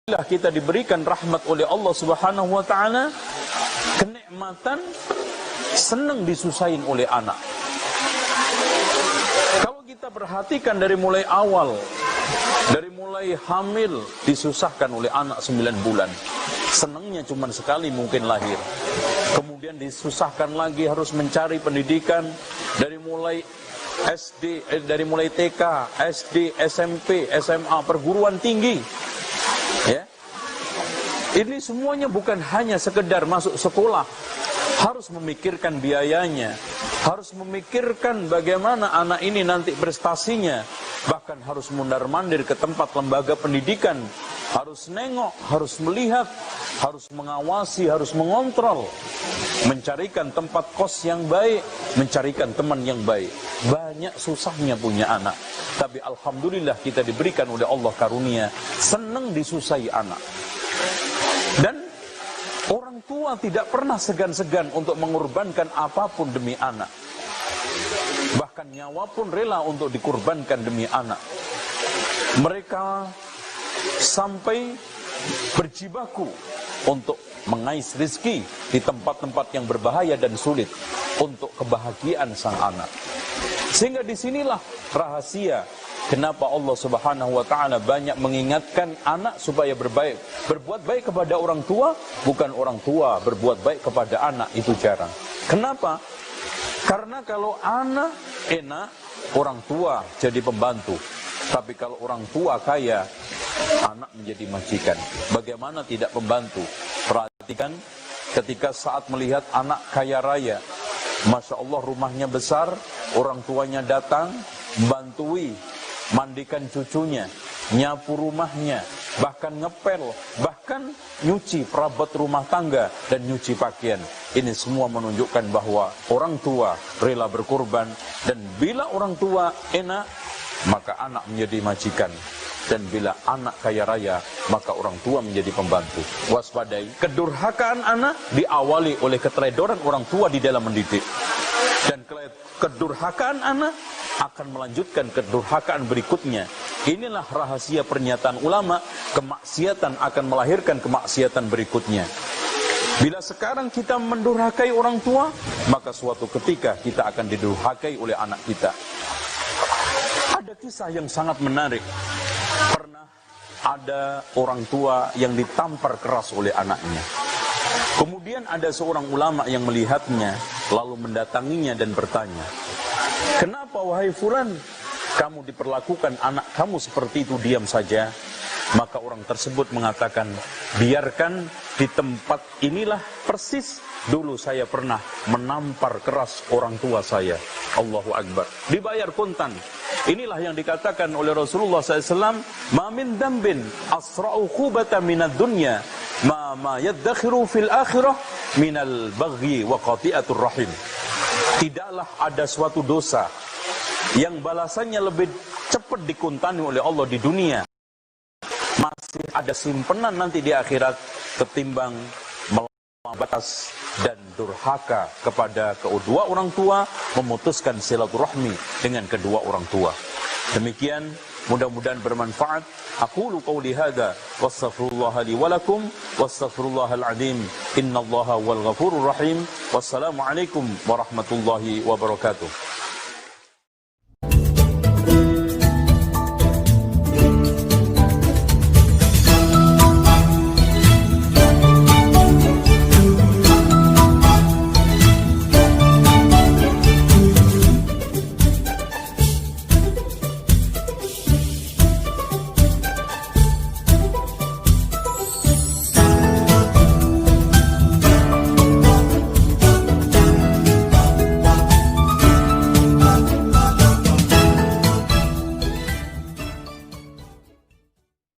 Alhamdulillah kita diberikan rahmat oleh Allah Subhanahu wa taala, kenikmatan senang disusahin oleh anak. Kalau kita perhatikan dari mulai awal, dari mulai hamil disusahkan oleh anak 9 bulan. Senangnya cuma sekali mungkin lahir. Kemudian disusahkan lagi harus mencari pendidikan dari mulai SD, dari mulai TK, SD, SMP, SMA, perguruan tinggi. Ya. Ini semuanya bukan hanya sekedar masuk sekolah, harus memikirkan biayanya, harus memikirkan bagaimana anak ini nanti prestasinya, bahkan harus mondar-mandir ke tempat lembaga pendidikan, harus nengok, harus melihat, harus mengawasi, harus mengontrol, mencarikan tempat kos yang baik, mencarikan teman yang baik. Banyak susahnya punya anak, tapi alhamdulillah kita diberikan oleh Allah karunia senang disusahi anak. Dan orang tua tidak pernah segan-segan untuk mengorbankan apapun demi anak. Bahkan nyawa pun rela untuk dikorbankan demi anak. Mereka sampai berjibaku untuk mengais rezeki di tempat-tempat yang berbahaya dan sulit untuk kebahagiaan sang anak. Sehingga disinilah rahasia kenapa Allah Subhanahu wa taala banyak mengingatkan anak supaya berbuat baik kepada orang tua, bukan orang tua berbuat baik kepada anak, itu jarang. Kenapa? Karena kalau anak enak, orang tua jadi pembantu. Tapi kalau orang tua kaya, anak menjadi majikan. Bagaimana tidak pembantu? Perhatikan ketika saat melihat anak kaya raya, Masya Allah rumahnya besar, orang tuanya datang, bantui, mandikan cucunya, nyapu rumahnya, bahkan ngepel, bahkan nyuci perabot rumah tangga dan nyuci pakaian. Ini semua menunjukkan bahwa orang tua rela berkorban, dan bila orang tua enak, maka anak menjadi majikan. Dan bila anak kaya raya, maka orang tua menjadi pembantu. Waspadai, kedurhakaan anak diawali oleh keteledoran orang tua di dalam mendidik. Dan kedurhakaan anak akan melanjutkan kedurhakaan berikutnya. Inilah rahasia pernyataan ulama, kemaksiatan akan melahirkan kemaksiatan berikutnya. Bila sekarang kita mendurhakai orang tua, maka suatu ketika kita akan didurhakai oleh anak kita. Ada kisah yang sangat menarik. Pernah ada orang tua yang ditampar keras oleh anaknya. Kemudian ada seorang ulama yang melihatnya, lalu mendatanginya dan bertanya, "Kenapa wahai fulan, kamu diperlakukan anak kamu seperti itu diam saja?" Maka orang tersebut mengatakan, "Biarkan di tempat inilah persis dulu saya pernah menampar keras orang tua saya." Allahu Akbar. Dibayar kontan. Inilah yang dikatakan oleh Rasulullah SAW, "Ma min dambin asra'u khubata minad dunya, ma yaddakhiru fil akhirah minal baghi wa qati'atur rahim." Tidaklah ada suatu dosa yang balasannya lebih cepat dikuntani oleh Allah di dunia, masih ada simpenan nanti di akhirat, ketimbang melampaui batas dan durhaka kepada kedua orang tua, memutuskan silaturahmi dengan kedua orang tua. Demikian, mudah-mudahan bermanfaat. Aqulu qawli hadza wastaghfirullaha li wa lakum wastaghfirullahal azim. Innallaha wal ghafurur rahim. Wassalamu alaikum warahmatullahi wabarakatuh.